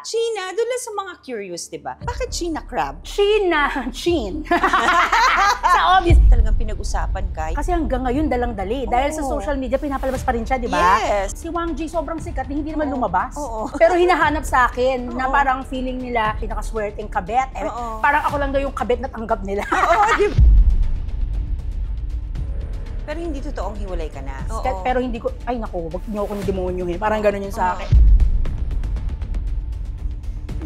China, doon lang sa mga curious, di ba? Bakit China crab? Chin. Sa obvious. Talagang pinag-usapan ka. Kasi hanggang ngayon dalang-dali. Dahil sa social media, pinapalabas pa rin siya, di ba? Yes. Si Wang Ji sobrang sikat, hindi naman lumabas. Oo. Pero hinahanap sa akin na parang feeling nila pinakaswerteng kabet. Parang ako lang daw yung kabet na tanggap nila. Oo, di ba? Pero hindi totoong hiwalay ka na. Pero hindi ko, ay naku, wag niyo akong demonyohin. Parang gano'n yun sa akin.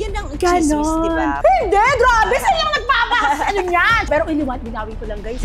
Yan ang chismis, di ba? Hindi! Grabe! Saan yung nagpapakas? Ano yan? Pero binawin ko lang, guys.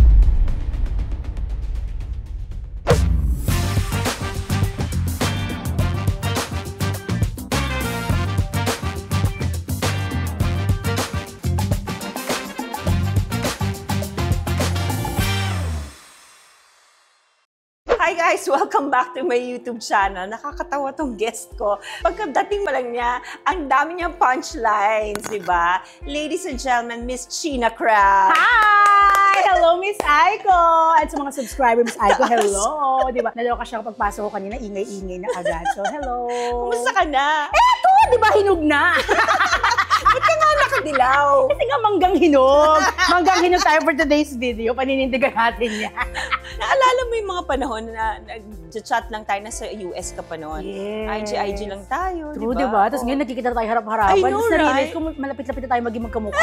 Hi guys! Welcome back to my YouTube channel. Nakakatawa tong guest ko. Pagkadating mo lang niya, ang dami niyang punchlines, di ba? Ladies and gentlemen, Miss China Crab. Hi! Hello, Miss Aiko! At sa mga subscriber, Miss Aiko, hello! Di ba? Naloka siya kapag pasok ko kanina, ingay-ingay na agad. So, hello! Kumusta ka na? Eto! Di ba hinog na? Ba't ka nga nakadilaw? Kasi nga manggang hinog. Manggang hinog tayo for today's video. Paninindigan natin yan. Naalala mo yung mga panahon na nag-chat lang tayo, nasa US ka pa noon. Yes. IG lang tayo, True, di ba? diba? Tapos ngayon nagkikita tayo harap-harapan. I know, Tapos na-realize right? ko malapit-lapit na tayo maging magkamukha.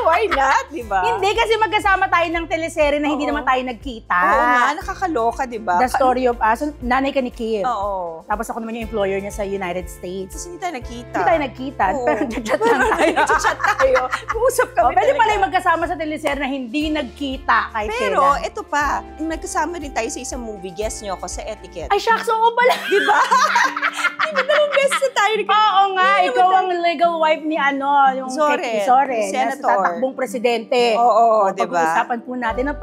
Why not, di ba? Hindi, kasi magkasama tayo ng teleserye na hindi naman tayo nagkita. Oo nga, nakakaloka, di ba? The Story of Us. Nanay ka ni Kim. Oo. Tapos ako naman yung employer niya sa United States. Tapos hindi tayo nagkita. Hindi tayo nagkita, Oo. pero nag-chat lang tayo. Nag-chat tayo. Pumusap kami Pwede talaga. pala yung magkasama sa teleserye na hindi nagkita kahit Pero, kailan. ito pa, nagkasama rin tayo sa isang movie. Guest niyo ako sa Etiquette. Ay, shucks, oo pala. Di ba? Di ba dalawang beses na tayo? Oo nga, ikaw ang legal wife ni yung Zore. Zore, Senator. na tatakbong presidente. Oo, di ba? Pag-uusapan po natin ang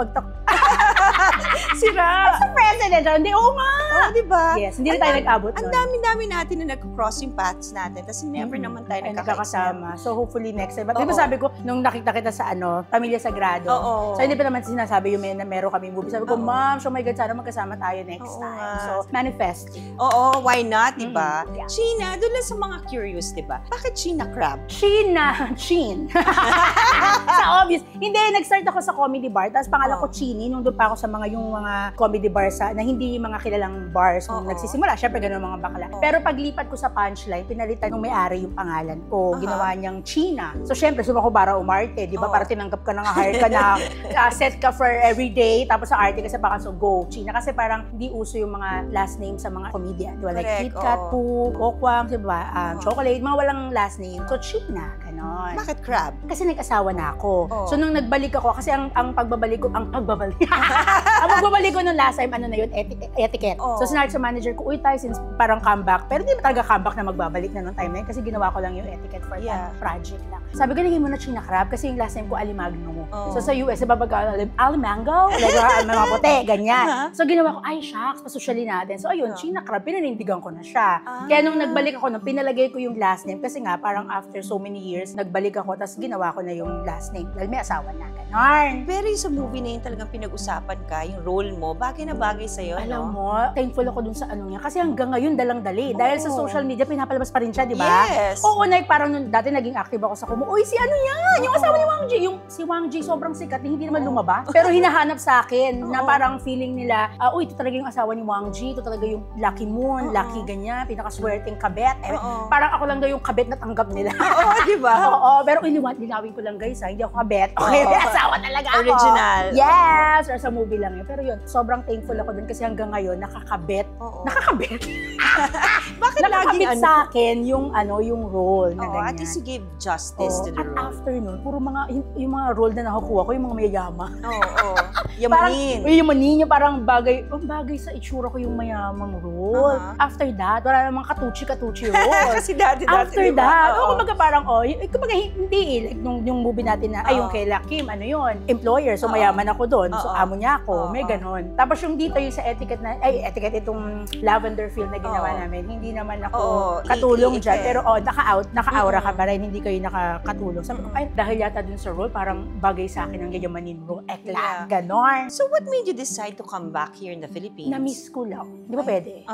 Sira. sa president. Hindi, oo nga. Oo, di ba? Yes, hindi rin tayo nag-abot Ang nun. dami-dami natin na nag-cross yung paths natin. Tapos never naman tayo Ay, nagkakasama. nagkakasama. So hopefully next time. Di ba Oo. sabi ko, nung nakita kita sa Pamilya Sagrado. Oo. So hindi pa naman sinasabi yung na meron kami movie. Sabi ko, Oo. ma'am, so my God, sana magkasama tayo next Oo time. nga. So manifest. Oo, why not, di ba? Yeah. China, doon lang sa mga curious, di ba? Bakit China crab? Chin. Sa obvious. Hindi, nag-start ako sa comedy bar. Tapos pangalan ko Chini, nung doon pa ako sa yung mga comedy bar na hindi mga kilalang bars nung nagsisimula. Syempre, ganun mga bakla. Pero paglipat ko sa punchline, pinalitan nung may-ari yung pangalan ko. Ginawa niyang China. So, syempre, suma ko para umarte. Di ba? Para tinanggap ka na hire ka na set ka for everyday. Tapos sa arte ka sa baka, so go, China. Kasi parang hindi uso yung mga last name sa mga comedian. Di ba? Like Correct, KitKat, oo. Poo, Kokwam, di ba? Chocolate, mga walang last name. So, China. Ganon. Bakit crab? Kasi nag-asawa na ako. Oo. So, nung nagbalik ako, kasi ang pagbabalik ko, ang pagbabalik ko nung last time, etiquette. Oo. So, sinart sa manager ko, uy tayo, since parang comeback, pero hindi ba talaga comeback na magbabalik na nung time na yun, kasi ginawa ko lang yung etiquette for that project lang. Sabi ko, naging mo na China crab, kasi yung last time ko, Alimagno. Oo. So, sa US, diba Alimango? Like, mga puti, ganyan. So, ginawa ko, ay, shucks, pasosyalin natin. So, ayun, China crab, pinanindigan ko na siya. Kaya nung nagbalik ako, nung pinalagay ko yung last name, kasi nga, parang after so many years, nagbalik ako, tapos ginawa ko na yung last name. Dahil may asawa na, ganon. Pero yung sa movie na yun talagang pinag-usapan ka, yung role mo, bagay na bagay sa'yo, Alam no? mo, thankful ako dun sa niya. Kasi hanggang ngayon, dalang-dali. Dahil sa social media, pinapalabas pa rin siya, di ba? Yes. Oo, parang nung dati naging active ako sa Kumu. Uy, si yan? Yung asawa ni Wang Ji. Si Wang Ji sobrang sikat, hindi naman lumabas. Pero hinahanap sa akin na parang feeling nila, uy, ito talaga yung asawa ni Wang Ji. Ito talaga yung lucky moon, lucky ganyan, pinakaswerteng kabet. Parang ako lang daw yung kabet na tanggap nila. Oo, di ba? Oo, pero linawin ko lang guys, hindi ako kabet. Okay, may asawa talaga ako. Original. Yes! Or sa movie lang yun. Pero yun, sobrang thankful ako dun kasi hanggang ngayon, nakakabet. Oo. Nakakabet? Bakit Nakakabit laging sa akin yung role na Oo, ganyan. at least you give justice to the At role. after nun, puro yung mga role na nakukuha ko, yung mga mayayaman. Oo. Parang, Yamanin. yamanin yung parang bagay sa itsura ko yung mayamang role. After that, wala namang katuchi role. Kasi dati, After diba? that, Oo. kumbaga parang, kumbaga hindi like yung movie natin na, yung kay Kim, employer, so mayaman ako doon, so amo niya ako, may ganon. Tapos yung dito, yung sa etiquette itong lavender film na ginawa namin, hindi naman ako katulong dyan, pero naka-aura ka pa rin, hindi kayo nakakatulong. Sabi ko, ay, dahil yata dun sa role, parang bagay sa akin ang yayamanin role, ganon. So what made you decide to come back here in the Philippines? Na-miss ko lang. Di ba pwede?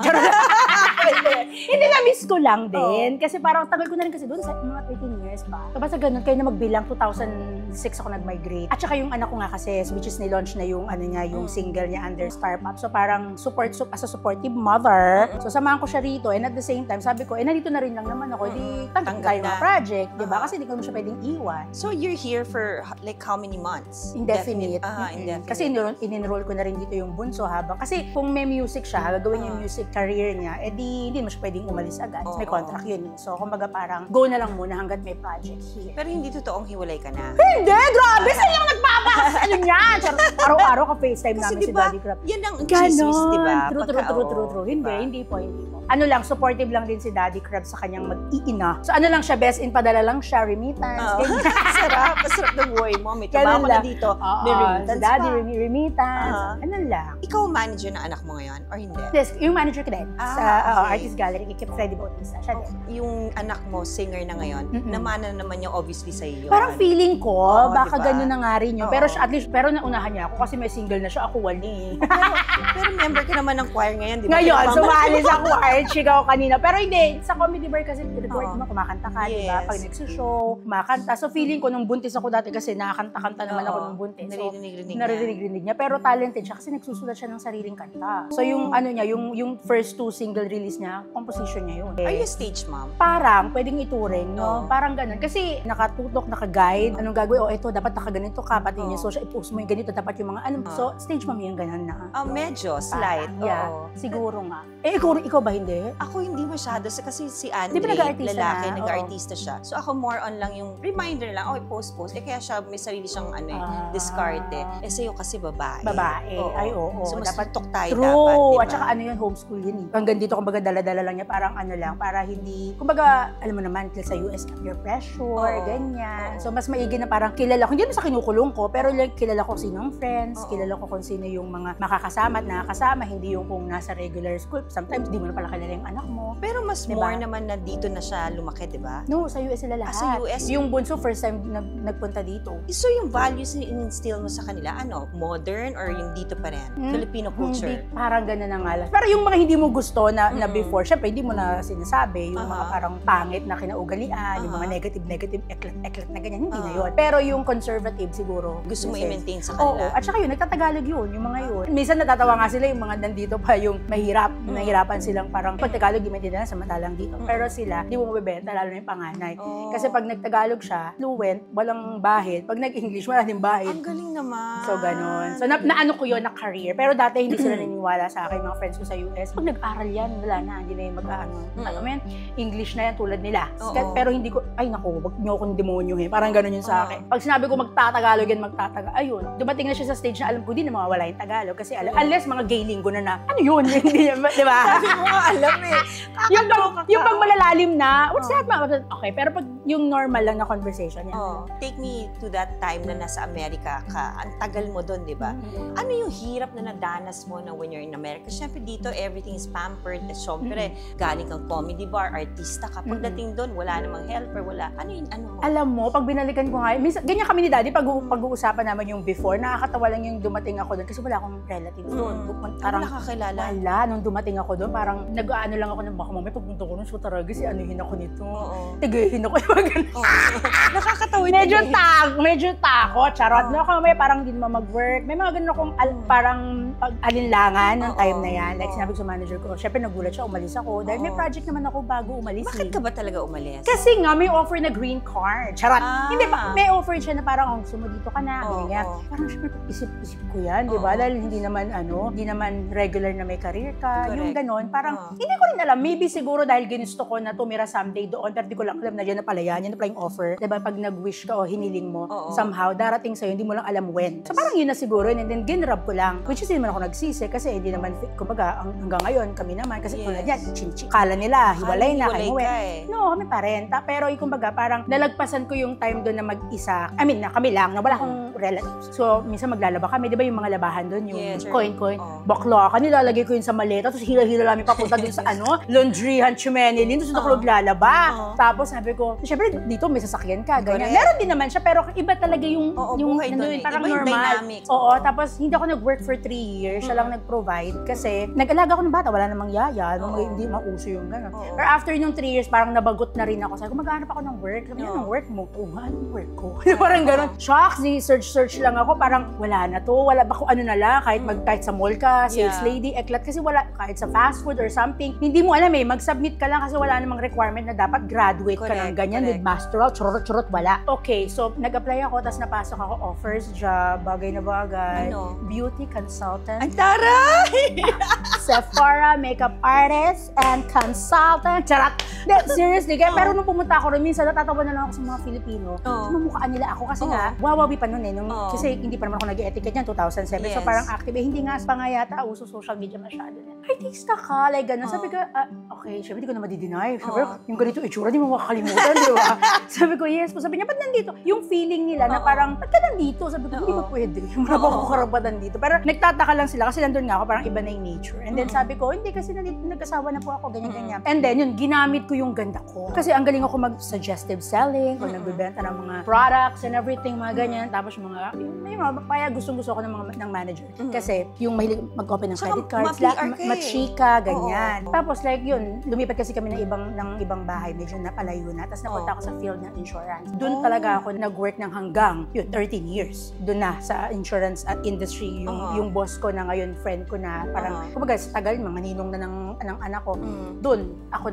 Hindi, na-miss ko lang din. Kasi parang tagal ko na rin kasi doon sa mga 13 years ba. So basta ganun, kayo na magbilang, 2006 ako nag-migrate. At saka yung anak ko nga kasi, which is ni-launch na yung ano niya, yung single niya under Star Pop. So parang as a supportive mother. So samahan ko siya rito and at the same time, sabi ko, nandito na rin lang naman ako, di tanggap tayo mga project, di ba? Kasi hindi ko naman siya pwedeng iwan. So you're here for like how many months? Indefinite. Indefinite. Kasi in-enroll ko na rin dito yung bunso habang, kasi kung may music siya, gagawin yung music career niya, hindi mo siya pwedeng umalis agad. May contract yun. So, kumbaga parang, go na lang muna hanggat may project here. Pero hindi totoong hiwalay ka na. Hindi! Grabe! Saan yung nagpapas? Ano niyan? Araw-araw ka FaceTime Kasi namin si diba, Daddy Crab. yan ang chismis, di ba? True. Hindi po. Ano lang, supportive lang din si Daddy Crab sa kanyang mag-iina. So, ano lang siya, best in padala lang siya, remittance. Sarap. Masarap na buhay mo. May trabaho ka na dito. May remittance Daddy, pa. remittance. Ano lang. Ikaw ang manager ng anak mo ngayon? Or hindi? Yes, yung manager ko din. Sa okay. Artist Gallery, kay Freddy Bautista. Siya din. Yung anak mo, singer na ngayon, namana naman niya obviously sa iyo. Parang feeling ko, baka diba? ganun na nga rin yun. Pero at least, pero naunahan niya ako kasi may single na siya, ako wala eh. Pero member ka naman ng choir ngayon, di ba? Ngayon, sumali sa choir, sigaw kanina. Pero hindi, sa comedy bar kasi, report mo, kumakanta ka, di ba? Pag nagsishow, kumakanta. So feeling ko, nung buntis ako dati kasi nakakanta-kanta naman ako nung buntis. So, naririnig niya. Pero talented siya kasi nagsusulat siya ng sariling kanta. So yung ano niya, yung first 2 single release niya, composition niya yun. Are you a stage mom? Parang, pwedeng ituring, no? Parang ganun. Kasi nakatutok, naka-guide, anong gagawin, ito, dapat nakaganito ka, pati yung social, i-post mo yung ganito, dapat yung mga, so, stage mom yung ganun na. Medyo, slight. Yeah, siguro nga. Ikaw ba hindi? Ako hindi masyado, kasi si Andre, Di ba nag-aartista lalaki, na? nag-artista siya. So ako more on lang yung reminder lang, post. Kaya siya, may sarili siyang diskarte. Sa'yo kasi babae. Ay, oo. So mas dapat tutok tayo true. dapat, diba? At saka ano yun, homeschool yun eh. Hanggang dito, kumbaga dala-dala lang niya, parang ano lang, para hindi, kumbaga, alam mo naman, sa US, peer pressure, ganyan. So, mas maigi na parang kilala ko, hindi naman sa kinukulong ko, pero like, kilala ko sinong friends, kilala ko kung sino yung mga makakasama at nakakasama, hindi yung kung nasa regular school. Sometimes, di mo na pala kilala yung anak mo. Pero mas more naman na dito na siya lumaki, di ba? No, sa US sila lahat. Sa US? Yung bunso, first time nagpunta dito. So, yung values na in-instill mo sa kanila, modern or yung dito pa rin? Filipino culture? Hindi, parang gano'n na nga lang. Pero yung mga hindi mo gusto na before, syempre, hindi mo na sinasabi. Yung mga parang pangit na kinaugalian, yung mga negative, eklat na ganyan, hindi na yun. Pero yung conservative siguro. Gusto mo i-maintain sa kanila? Oo, at saka yun, nagtatagalog yun, yung mga yun. Minsan natatawa nga sila yung mga nandito pa yung nahihirapan silang parang pag Tagalog, i-maintain na samantalang dito. Pero sila, di mo mabibenta, lalo na yung panganay. Kasi pag nagtagalog siya, fluent, walang bahid. Pag nag-English, wala din bahid. Ang galing naman. So, ganun. So, naano ko yun na career. Pero dati, hindi sila naniniwala sa akin, mga friends ko sa US. Pag nag-aral yan, wala na, hindi na yung English na yan tulad nila. Pero hindi ko, ay naku, wag niyo akong demonyohin. Parang ganun yun sa akin. Pag sinabi ko magtatagalog yan, ayun. Dumating na siya sa stage na alam ko, di na mawawala yung Tagalog. Kasi unless mga gay linggo na, ano yun? Hindi, di ba? Sabi mo nga alam eh. Yung pag malalalim na, what's that? Okay, pero pag yung normal lang na conversation, yan. Take me to that time na nasa Amerika ka. Ang tagal mo doon, di ba? Ano yung hirap na nadanas mo na when you're in America? Siyempre dito, everything is pampered. Siyempre, galing kang comedy bar, artista ka. Pagdating doon, wala namang helper, wala. Ano yun? Alam mo, pag binalikan ko nga, minsan, ganyan kami ni Daddy, pag-uusapan naman yung before, nakakatawa lang yung dumating ako doon kasi wala akong relatives doon. Parang nakakilala? Wala, nung dumating ako doon, parang nag-ano lang ako ng baka mamay pagpunta ko nun, so talaga si anuhin ako nito. Tigahin ako yung mga nakakatawa. Medyo takot, charot. No, kami parang hindi naman mag-work. May mga ganun akong parang alinlangan ng time na yan. Like sinabi ko sa manager ko, syempre nagulat siya, umalis ako. Dahil may project naman ako bago umalis. Bakit ka ba talaga umalis? Kasi nga, may offer na green card. Charot. Hindi ba, may offer siya na parang, gusto mo dito ka na. Ganyan. Parang syempre, isip ko yan, di ba? Dahil hindi naman regular na may career ka. Yung ganon. Parang, hindi ko rin alam. Maybe siguro dahil ginusto ko na tumira someday doon, pero di ko lang alam na yan na pala yan. Yan na pala yung offer. Diba, pag nag-wish ka o hiniling mo, somehow, darating sa'yo, hindi mo lang alam when. So parang yun na siguro, and then ginrab ko lang. Which is, hindi naman ako nagsisi kasi hindi naman, kumbaga, hanggang ngayon, kami naman, kasi tulad yan, kala nila, hiwalay na, kayo No, kami pa rin. Pero, kumbaga, parang nalagpasan ko yung time doon na mag-isa. I mean, na kami lang, na wala akong relatives. So, minsan maglalaba kami, di ba yung mga labahan doon, yung coin, bakla ka, nilalagay ko yun sa maleta, tapos hila-hila namin papunta dun sa laundryhan, chumenilin, tapos doon ako naglalaba. Tapos sabi ko, syempre dito may sasakyan ka, ganyan. Meron din naman siya, pero iba talaga yung parang iba yung normal. dynamics. Oo, tapos hindi ako nag-work for 3 years, siya lang nag-provide kasi nag-alaga ako ng bata, wala namang yaya, hindi mauso yung gano'n. Pero after yung 3 years, parang nabagot na rin ako. Sabi ko, maghanap ako ng work. Sabi niya, ng work mo? Oo nga, anong work ko? Parang gano'n. Shocks, search lang ako, parang wala na to, wala ba kung ano na lang, kahit sa mall ka, sales lady, eklat, kasi wala, kahit sa fast food or something, hindi mo alam mag-submit ka lang kasi wala namang requirement na dapat graduate ka ng ganyan with masteral, churot, wala. Okay, so nag-apply ako, tapos napasok ako, offers job, bagay na bagay, beauty consultant. Ang taray! Sephora, makeup artist, and consultant. Charot! Seriously, pero nung pumunta ako rin, minsan natatawa na lang ako sa mga Filipino. Mamukhaan nila ako kasi nga, wawawi pa nun kasi hindi pa naman ako nag-etiquette yan, 2007. So parang active, hindi nga pa nga yata uso social media masyado. Artista ka, like gano'n. Sabi ko, okay, syempre hindi ko na madi-deny. Sabi ko, yung ganito itsura, di mo makakalimutan, di ba? Sabi ko, yes po. Sabi niya, ba't nandito? Yung feeling nila na parang, ba't ka nandito? Sabi ko, hindi ba pwede? Wala pa ako karapatan dito. Pero nagtataka lang sila kasi nandun nga ako, parang iba na yung nature. And then sabi ko, hindi kasi nag-asawa na po ako, ganyan-ganyan. And then yun, ginamit ko yung ganda ko. Kasi ang galing ako mag-suggestive selling, kung nagbibenta ng mga products and everything, mga ganyan. Tapos may mga kaya gustong-gusto ko ng manager. Kasi yung mahilig mag-open ng credit cards, machika, ganyan. Tapos like yun, lumipat kasi kami ng ibang bahay, medyo napalayo na. Tapos napunta ako sa field ng insurance. Doon talaga ako nag-work ng hanggang 13 years. Doon na sa insurance industry, yung boss ko na ngayon, friend ko na parang, kumbaga sa tagal, mga ninong na ng anak ko, doon ako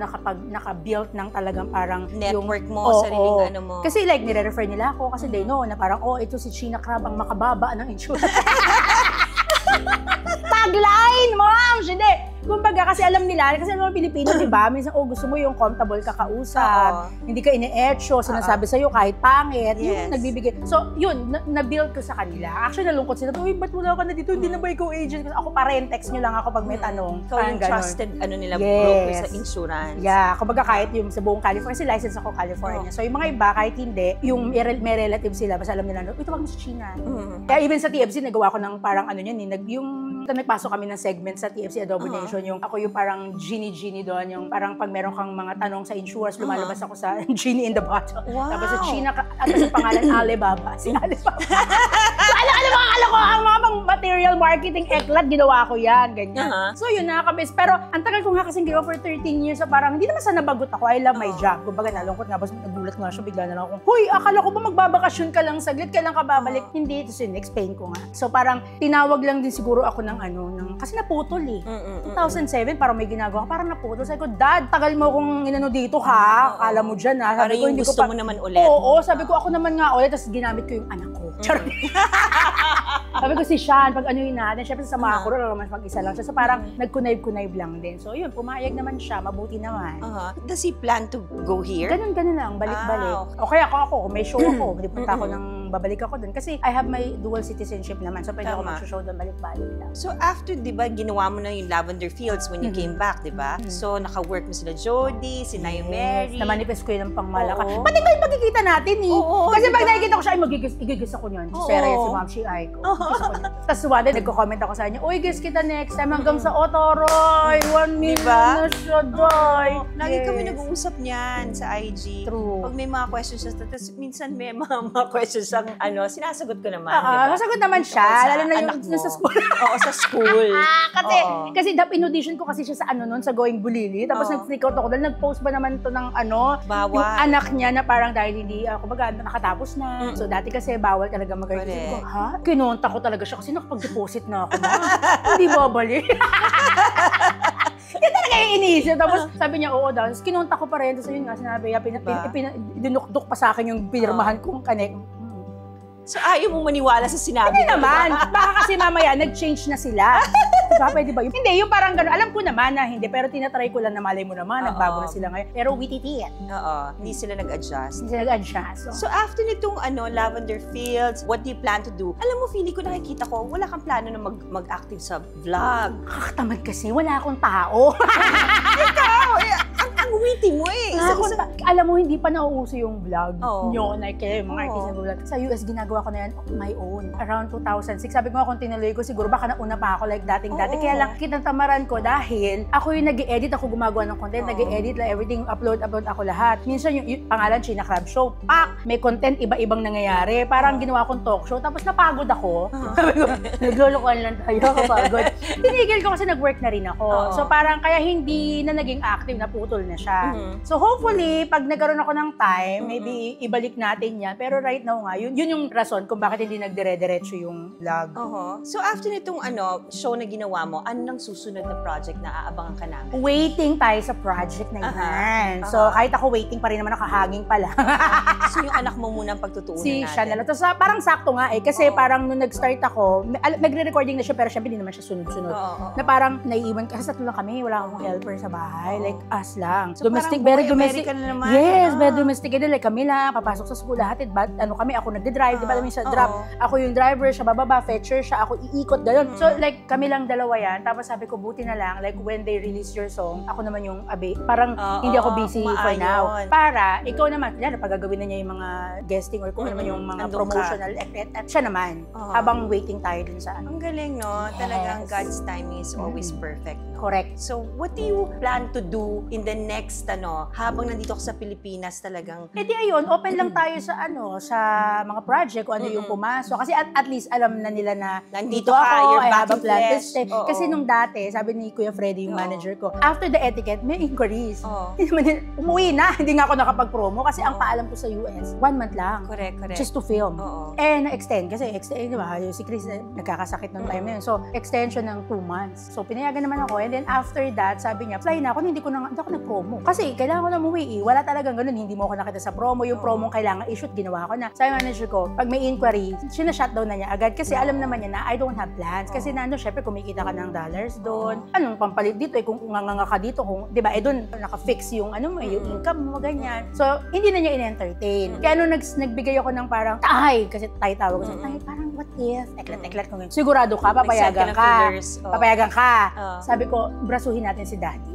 naka-build ng talagang parang network mo, sariling ano mo. Kasi like, nire-refer nila ako kasi they know na parang, ito si China Crab ang makababa ng insurance. Tagline, mom! Hindi. Kumbaga, kasi alam nila, kasi alam mga Pilipino, di ba? Minsan, gusto mo yung comfortable kakausap, hindi ka ine-etcho, sinasabi sa'yo kahit pangit, yung nagbibigay. So, yun, na-build ko sa kanila. Actually, nalungkot sila, uy, ba't wala ka na dito? Hindi na ba ikaw agent? Kasi ako pa rin, text nyo lang ako pag may tanong. Ikaw yung trusted, broker sa insurance. Yeah, kumbaga kahit yung sa buong California, kasi license ako California. So, yung mga iba, kahit hindi, yung may relative sila, basta alam nila, ito wag mo sa China. Kaya even sa TFC, nagawa ko ng parang yung nagpasok kami ng segment sa TFC Adobo Nation, yung ako yung parang genie doon, yung parang pag meron kang mga tanong sa insurance, lumalabas ako sa genie in the bottle. Wow. Tapos sa China, at sa pangalan Alibaba, si Alibaba. Ano mga kalokohan, mga pang material marketing eklat, ginawa ko yan, ganyan. So yun, nakakamiss. Pero ang tagal ko nga kasing ginawa for 13 years, so parang hindi naman sa nabagot ako, I love my job. Kumbaga nalungkot nga, basta nagulat nga siya, bigla na lang ako, huy, akala ko ba magbabakasyon ka lang saglit, kailan ka babalik? Hindi, ito explain ko nga. So parang tinawag lang din siguro ako ng kasi naputol 2007, parang may ginagawa, parang naputol. Sabi ko, Dad, tagal mo akong inano dito ha, akala mo dyan ha. Sabi ko, gusto mo naman ulit. Oo, sabi ko, ako naman nga ulit, tapos ginamit ko yung anak ko. Sabi ko si Sean, pag anuhin natin, syempre sa mga kuro, naman mag-isa lang siya. So parang nag-connive lang din. So yun, pumayag naman siya, mabuti naman. Does he plan to go here? Ganun lang, balik-balik. Okay, ako, may show ako, punta ako babalik ako dun. Kasi I have my dual citizenship naman, so pwede ako mag-show dun, balik-balik lang. So after, di ba, ginawa mo na yung Lavender Fields when you came back, di ba? So naka-work mo sila Jody, si Nayo Mary. Na-manifest ko yun ng pangmalaka. Pati ba yung magkikita natin eh? Kasi pag nakikita ko siya, ay igigis ako niyan. Si Sarah, si Ma'am Shi Aiko. Tapos one day, nagko-comment ako sa kanya, uy, guys kita next time hanggang sa Otoroy. 1 million na siya, Doy. Lagi kami nag-uusap niyan sa IG. True. Pag may mga questions siya, tapos minsan may mga questions ang sinasagot ko naman. Masagot naman siya. Lalo na yung nasa school. Oo, sa school. Kasi in-audition ko kasi siya sa sa Going Bulili. Tapos nag-freak out ako dahil nag-post ba naman to ng bawal. Yung anak niya na parang dahil hindi, kumbaga nakatapos na. So dati kasi bawal talaga mag-audition ko. Ha? Kinonta ko talaga siya kasi nakapag-deposit na ako na. Hindi babalik. Yan talaga yung inisip. Tapos sabi niya, oo daw. Tapos kinonta ko pa rin. Tapos yun nga, sinabi niya, dinukdok pa sa akin yung pinirmahan kong connect. So ayaw mong maniwala sa sinabi. Hindi naman. Baka kasi mamaya nag-change na sila. Diba? Pwede ba yun? Hindi, yung parang gano'n. Alam ko naman na hindi. Pero tinatry ko lang na malay mo naman. Nagbago na sila ngayon. Pero witty-tit. Hindi sila nag-adjust. Hindi sila nag-adjust. So after nitong Lavender Fields, what do you plan to do? Alam mo, feeling ko nakikita ko, wala kang plano na mag-active sa vlog. Kakatamad kasi. Wala akong tao. Ikaw! Ang witty mo eh. Alam mo, hindi pa nauuso yung vlog Oo. nyo, like yung mga artist na vlog. Sa US, ginagawa ko na yan on my own. Around 2006. Sabi ko nga kung tinuloy ko, siguro baka nauna pa ako like dating-dati. Oo. Kaya lang, kinatamaran ko dahil ako yung nag-edit, ako gumagawa ng content, Oo. nag-edit lang everything, upload ako lahat. Minsan yung pangalan, China Crab Show, may content iba-ibang nangyayari. Parang ginawa kong talk show, tapos napagod ako. Sabi ko, naglulukuhan lang tayo, kapagod. Tinigil ko kasi nag-work na rin ako. Oo. So parang kaya hindi na naging active, naputol na siya. So hopefully, pag nagkaroon ako ng time, maybe ibalik natin yan. Pero right now nga, yun yung rason kung bakit hindi nagdire-diretso yung vlog. So after nitong show na ginawa mo, ano nang susunod na project na aabangan ka namin? Waiting tayo sa project na yan. So kahit ako waiting pa rin naman, nakahaging pala. So yung anak mo muna ang pagtutuunan Si natin. siya na lang. Tapos parang sakto nga eh. Kasi parang nung nag-start ako, nagre-recording na siya pero syempre hindi naman siya sunod-sunod. Na parang naiiwan, kasi tatlo lang kami, wala akong helper sa bahay. Like us lang. So Domestic, parang very buong domestic. American na naman. Yes, very domesticated. Like kami lang, papasok sa school lahat. Ako nagde-drive, di ba alam siya drop. Ako yung driver, siya bababa, fetcher siya, ako iikot, gano'n. So like kami lang dalawa yan. Tapos sabi ko, buti na lang, like when they release your song, ako naman yung parang hindi ako busy for now. Para, ikaw naman, yan, pag gagawin na niya yung mga guesting or kung ano naman yung mga promotional, at siya naman, habang waiting tayo dun sa Ang galing, no? Talagang God's timing is always perfect. Correct. So, what do you plan to do in the next, habang nandito ka sa Pilipinas talagang? Eh di ayun, open lang tayo sa sa mga project, kung ano yung pumasok. Kasi at least alam na nila na Nandito dito ka, ako, you're I back have a in plan to flesh. stay. Oo. Kasi nung dati, sabi ni Kuya Freddy, yung manager ko, after the etiquette, may inquiries. Hindi naman umuwi na, hindi nga ako nakapag-promo kasi ang paalam ko sa US, 1 month lang. Correct. Just to film. Oo. Eh, na-extend. Kasi, di ba, si Chris nagkakasakit ng time na yun. So, extension ng 2 months. So, pinayagan naman ako. And then, after that, sabi niya, fly na ako, hindi ako nag-promo. Kasi, kailangan ko na umuwi eh. Wala talagang ganun. Hindi mo ako nakita sa promo. Yung promo kailangan i-shoot, ginawa ko na. Sabi manager ko, pag may inquiry, shutdown na niya agad. Kasi alam naman niya na I don't have plans. Kasi nandun, syempre, kumikita ka ng dollars doon. Anong pampalit dito eh, kung nganga ka dito, kung, di ba, doon, naka-fix yung, yung income mo, ganyan. So, hindi na niya in-entertain. Kaya nung nagbigay ako ng parang, kasi tayo tawag ko sa parang what if, eklat ko ngayon. Sigurado ka, papayagan ka. Papayagan ka. Sabi ko, brasuhin natin si daddy.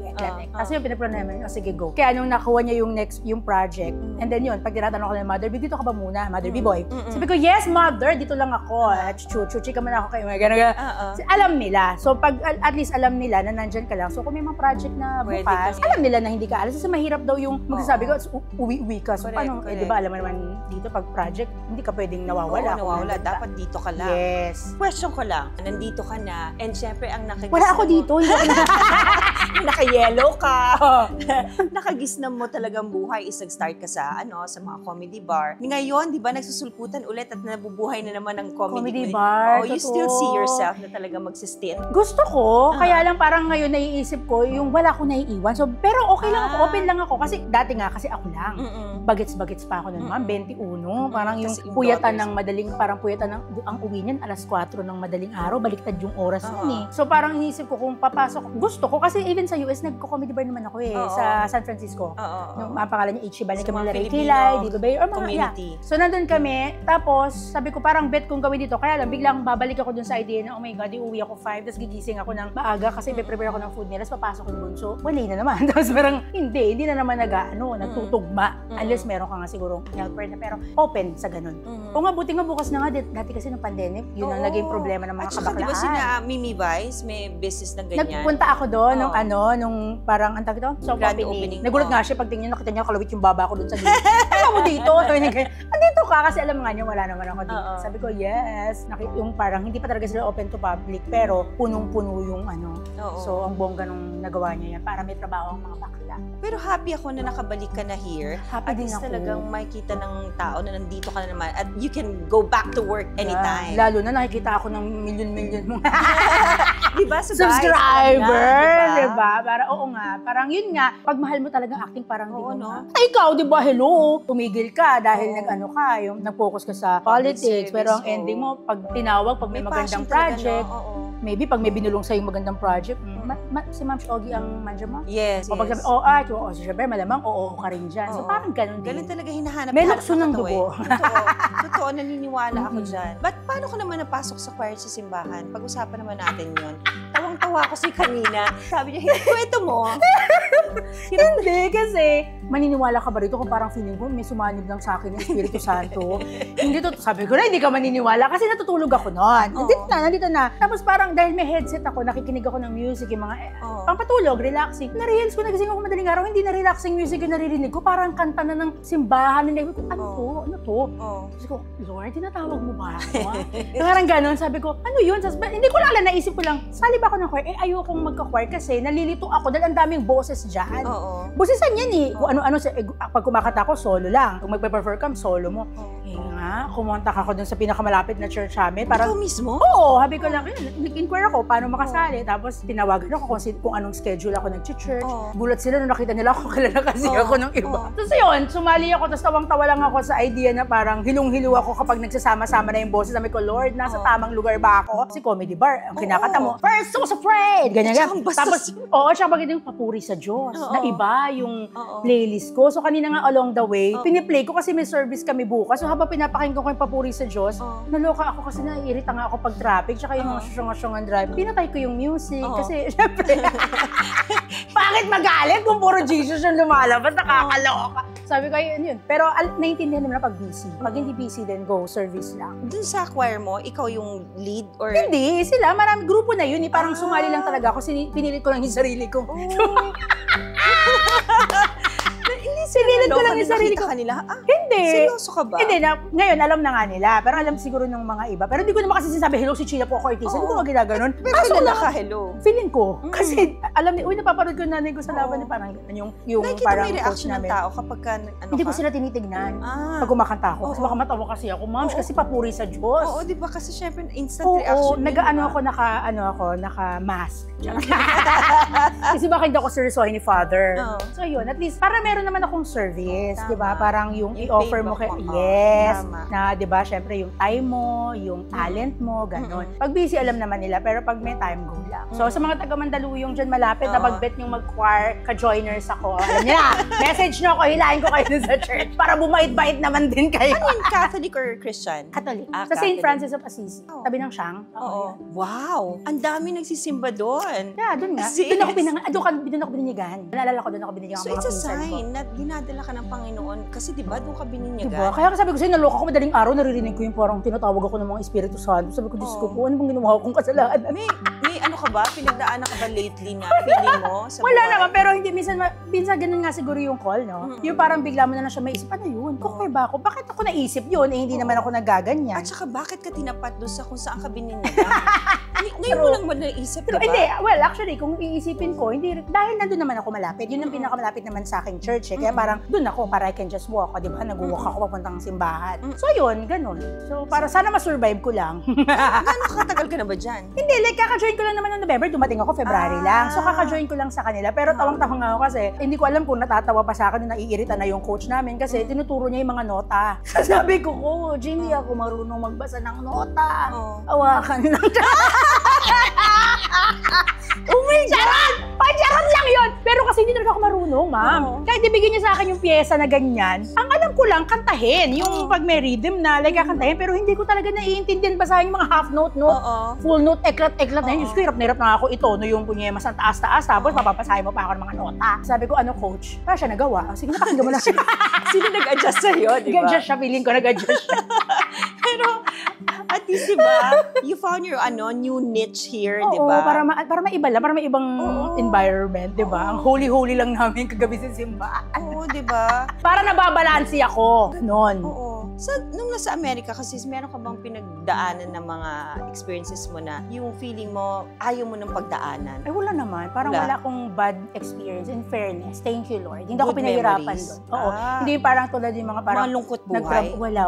Kasi yung pinaplano namin, sige go. Kaya nung nakuha niya yung project, and then yun, pag tinatanong ko na Mother B, dito ka ba muna? Mother B boy. Sabi ko, yes mother, dito lang ako. Chuchi ka man ako kayo. Alam nila. So pag at least alam nila na nandyan ka lang. So kung may mga project na bukas, alam nila na hindi ka alas. Kasi mahirap daw yung magsasabi ko, uwi ka. So paano, di ba alam mo naman dito pag project, hindi ka pwedeng nawawala. Nawawala. Dapat dito ka lang. Yes. Question ko lang, nandito ka na, and syempre ang nakagis wala ako dito. Hindi ako naka-yellow ka. Nakagisnam mo talagang buhay is nag-start ka sa sa mga comedy bar. Ngayon, di ba, nagsusulputan ulit at nabubuhay na naman ng comedy bar. You still see yourself na talagang magsistint? Gusto ko, kaya lang parang ngayon naiisip ko yung wala akong naiiwan. So, pero okay lang ako, open lang ako. Kasi dati nga, kasi ako lang. Bagets-bagets pa ako nun, ma'am, 21. Parang yung puyatan ng madaling, ang uwi niyan, 4:00 ng madaling araw, baliktad yung oras nun eh. So, parang iniisip ko kung papasok, gusto ko, kasi even sa US, nagko-comedy bar naman ako eh, sa San Francisco. Yung ang pangalan niya, Ichiban, kami nila Kilay, di ba ba? Or mga community. So, nandun kami, tapos, sabi ko, parang bet kong gawin dito, kaya lang, biglang babalik ako dun sa idea na, oh my God, iuwi ako 5, tapos gigising ako ng maaga, kasi prepare ako ng food nila, tapos papasok yung bunso, wala na naman. Tapos parang, hindi na naman nagtutugma, unless meron ka nga siguro helper na, pero open sa ganun. O nga, buti nga bukas na nga, dati kasi ng pandemic, yun ang naging problema ng mga kabaklaan. At saka, di ba sina Mimi Vice, may business na ganyan? Nagpunta ako doon, nung parang, ang tawag ito? Soft opening. Nagulat nga siya, pag tingin nakita niya, kalawit yung baba ko doon sa dito. Ano mo dito? Andito ka, kasi alam nga niya, wala naman ako dito. Sabi ko, yes. Yung parang, hindi pa talaga sila open to public, pero punong-puno yung So, ang bongga nung nagawa niya yan, para may trabaho ang mga bakla. Pero happy ako na nakabalik ka na here. Happy din ako. Talagang makikita ng tao na nandito ka na naman at you can go back to work anytime. Lalo na nakikita ako ng milyon-milyon mga diba, subscriber, diba? Para, oo nga, parang yun nga, pag mahal mo talagang acting, parang di mo ay, ikaw, diba, hello, tumigil ka dahil yung nag-focus ka sa politics, pero ang ending mo, pag tinawag, pag may magandang project, maybe pag may binulong sa'yo magandang project, si Ma'am Shogi ang manager mo? Yes, o pag sabi, si Shabir, malamang, oo ka rin dyan. So parang ganun din. Ganun talaga hinahanap. May lukso ng dugo. Totoo, naniniwala ako dyan. But paano ka naman napasok sa choir sa simbahan? Pag-usapan naman natin yun. Tawang-tawa natawa ko si kanina. Sabi niya, kwento mo. Hindi, kasi maniniwala ka ba rito kung parang feeling ko may sumanib lang sa akin ng Espiritu Santo? Hindi to, sabi ko na, hindi ka maniniwala kasi natutulog ako noon. Nandito na. Tapos parang dahil may headset ako, nakikinig ako ng music, yung mga pampatulog, relaxing. Na-realize ko, nagising ako madaling araw, hindi na relaxing music yung naririnig ko. Parang kanta na ng simbahan. Hindi ko, ano to? Sabi ko, Lord, tinatawag mo ba ako? Parang ganun, sabi ko, ano yun? Hindi ko lang naisip ko lang, sali ba ako ng choir? Ayokong magka-choir kasi nalilito ako dahil ang daming boses dyan. Boses-an yan eh. Kung ano-ano, pag kumakata ko, solo lang. Kung magpe-perform ka, solo mo. Kumontak ako dun sa pinakamalapit na church namin. Ikaw mismo? Oo, sabi ko lang, nag-inquire ako, paano makasali. Tapos tinawagan ako kung anong schedule ako nag-church. Gulat sila nung nakita nila ako, kilala kasi ako ng iba. Tapos yun, sumali ako, tapos tawang-tawa lang ako sa idea na parang hilong-hilo ako kapag nagsasama-sama na yung boses. Sabi ko, Lord, nasa tamang lugar ba ako? Si Comedy Bar, ang kinakata mo, first, so afraid! Ganyan. Tapos, siya magiging papuri sa Diyos. Na iba yung playlist ko. So kanina nga along the way, piniplay ko kasi may service kami bukas. So habang pinapakinggan ko yung papuri sa Diyos, naloka ako kasi naiirita nga ako pag traffic, tsaka yung mga susyong-susyongan drive. Pinatay ko yung music kasi syempre, bakit magalit kung puro Jesus yung lumalabas, nakakaloka. Sabi ko, yun. Pero naiintindihan naman na pag busy. Pag hindi busy, then go, service lang. Dun sa choir mo, ikaw yung lead or... Hindi, sila, marami, grupo na yun. Parang sumali lang talaga ako, pinilit ko lang yung sarili ko. Sinilit ko lang yung sarili ko. Kanila? Hindi. Seryoso ka ba? Hindi, ngayon alam na nga nila. Pero alam siguro ng mga iba. Pero hindi ko naman kasi sinasabi, hello si Chia po ako artista. Hindi ko magina ganun. Pero kilala ka, hello. Feeling ko. Kasi alam niya, napapanood ko nanay ko sa laban. Parang yung parang may reaction ng tao kapag ka, hindi ko sila tinitignan pag kumakanta ako. Kasi baka matawa kasi ako, ma'am, kasi papuri sa Diyos. Oo, di ba? Kasi syempre, instant reaction. Oo, naka-mask. Kasi baka hindi ako seryosohin ni Father. So yun, at least, para meron naman akong service, di ba? Parang yung i-offer mo kay, na di ba, syempre yung time mo, yung talent mo, gano'n. Pag busy, alam naman nila, pero pag may time, go lang. So sa mga taga-Mandaluyong dyan malapit na pag-bet yung mag-choir, ka-joiners ako, alam niyo na, message nyo ako, hilahin ko kayo dun sa church para bumait-bait naman din kayo. Ano yun, Catholic or Christian? Catholic. Sa St. Francis of Assisi, tabi ng Siang. Oo. Wow! Ang dami nagsisimba doon. Yeah, doon nga. Doon ako bininigan. Naalala ko, doon ako bininigan. So it's a sign na dinadala ka ng Panginoon kasi diba doon ka bininyagan? Diba? Kaya sabi ko sa'yo, naloka ko madaling araw, naririnig ko yung parang tinatawag ako ng mga Espiritu Santo. Sabi ko, Diyos ko po, ano bang ginawa kong kasalanan? May ano ka ba? Pinagdaanan ka ba lately na feeling mo? Sa wala naman, pero hindi, minsan ganun nga siguro yung call, no? Yung parang bigla mo na siya maisip, ano yun? Kukay ba ako? Bakit ako naisip yun? Hindi naman ako nagaganyan. At saka bakit ka tinapat doon sa kung saan ka bininyagan? Ngayon mo lang ba naisip, diba? Hindi, well, actually, kung iisipin ko, hindi, dahil nandun naman ako malapit. Yun ang pinakamalapit naman sa aking church, eh. Kaya parang, dun ako, para I can just walk, di ba? Nag-walk ako papuntang simbahan. So yun, ganun. So para sana ma-survive ko lang. Gano'ng katagal ka na ba dyan? Hindi, like kaka-join ko lang naman noong November, dumating ako February lang. So kaka-join ko lang sa kanila. Pero tawang-tawang ako kasi, hindi ko alam kung natatawa pa sa akin na naiirita na yung coach namin kasi tinuturo niya yung mga nota. Sabi ko, Ginny, ako marunong magbasa ng nota. Awakan lang. Oh my God! Charot lang yun! Pero kasi hindi talaga ako marunong, ma'am. Kahit ibigay niya sa akin yung pyesa na ganyan, ang alam ko lang, kantahin. Yung pag may rhythm na, like kakantahin. Pero hindi ko talaga naiintindihan basahin yung mga half note, full note, eklat-eklat na yun. Diyos ko, hirap na hirap na ako ito, no, yung kunyemas ang taas-taas, tapos papapasahin mo pa ako ng mga nota. Sabi ko, ano coach? Para siya nagawa. Sige, napakinggan mo lang siya. Sino nag-adjust sa'yo, di ba? Nag-adjust siya, feeling ko nag-adjust siya. Pero, at least, di ba, you found your new niche here, di ba? Para maiba lang, para may ibang environment, di ba? Ang holy-holy lang namin kagabi sa simbahan. Oo, di ba? Para nababalansi ako. Ganon. Oo. Nung nasa Amerika, kasi meron ka bang pinagdaanan ng mga experiences mo na yung feeling mo, ayaw mo ng pagdaanan? Ay, wala naman. Parang wala akong bad experience. In fairness, thank you, Lord. Hindi ako pinahirapan doon. Oo. Hindi parang tulad yung mga parang... Mga lungkot buhay? Wala.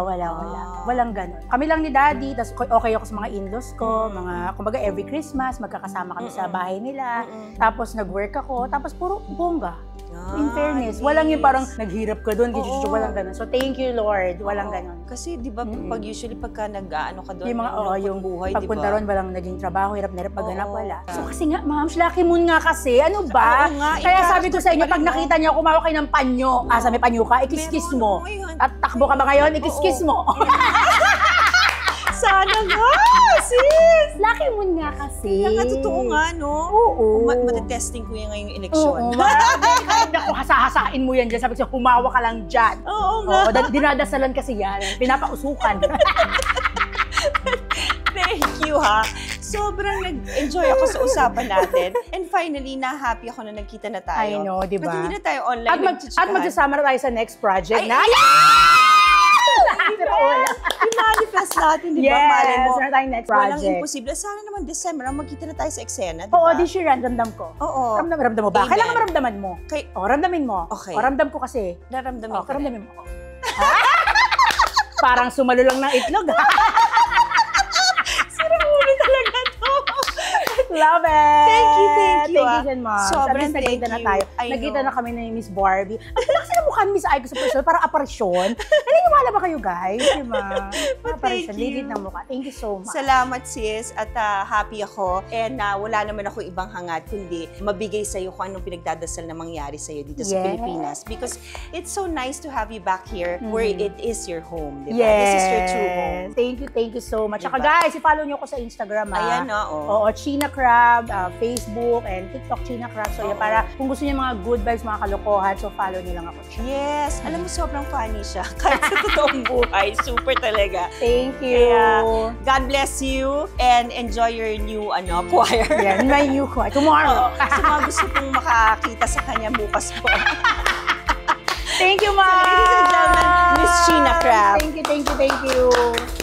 Walang ganon. Kami lang ni Daddy, tas okay ako sa mga in-laws ko, kumbaga every Christmas, magkakasama kami sa bahay nila. Tapos nag-work ako, tapos puro bongga. In fairness, walang yung parang naghirap ka doon, walang ganon. So thank you, Lord. Walang ganon. Kasi di ba pag usually pagka nag-aano ka doon, yung mga yung buhay, pagpunta ron, walang naging trabaho, hirap na hirap paghanap, wala. So kasi nga, ma'am, lucky moon nga kasi, ano ba? Kaya sabi ko sa inyo, pag nakita niyo, kumawak kayo ng panyo, may panyo ka, ikis-kis mo. At takbo ka ba ngayon, ikis-kis mo. Sana nga, sis! Lucky mo nga kasi. Kaya nga, totoo nga, no? Oo. Matetesting ko yan ngayong eleksyon. Oo, kahit ako hasahasain mo yan dyan, sabi ko, humawa ka lang dyan. Oo nga. Oo, dinadasalan kasi yan. Pinapausukan. Thank you, ha? Sobrang nag-enjoy ako sa usapan natin. And finally, na-happy ako na nagkita na tayo. I know, di ba? At hindi na tayo online. At magsasama na tayo sa next project na. I-manifest natin, di ba? Yes, Malay mo. na tayong next Walang project. imposible. Sana naman December, magkita na tayo sa eksena, di Oo, ba? this year, ramdam ko. Oo. Ramdam mo ba? Amen. Kailangan maramdaman mo. Ramdamin mo. Okay. Ramdam ko kasi. Naramdamin ko. Ramdamin mo. Parang sumalo lang ng itlog. Ulo talaga to. Love it! Thank you, thank you. Thank you, Jen Mom. Sobrang Nagkita thank na you. tayo. I Nagkita know. na kami ni Miss Barbie. Ang laki na mukha ni Miss Aiko sa personal, parang aparisyon. Naniniwala ba kayo, guys? Diba? Aparisyon, Thank you. legit ng mukha. Thank you so much. Salamat, sis. At happy ako. And wala naman ako ibang hangad, kundi mabigay sa'yo kung anong pinagdadasal na mangyari sa'yo dito sa Yes. Pilipinas. Because it's so nice to have you back here where it is your home. Diba? Yes. This is your true home. Thank you so much. Diba? Saka guys, i-follow nyo ko sa Instagram. Ayan, oo. Oo, China Crab, Facebook, and TikTok China Crab. So, yun, Oo. para kung gusto niyo mga good vibes, mga kalokohan, so follow niyo lang ako. Yes. Alam mo, sobrang funny siya. Kahit sa totoong buhay, super talaga. Thank you. Kaya, God bless you and enjoy your new choir. Yeah, my new choir. Tomorrow. Oo. Sa mga gusto kong makakita sa kanya bukas po. Thank you, Mom! Ladies and gentlemen, Miss China Crab. Thank you.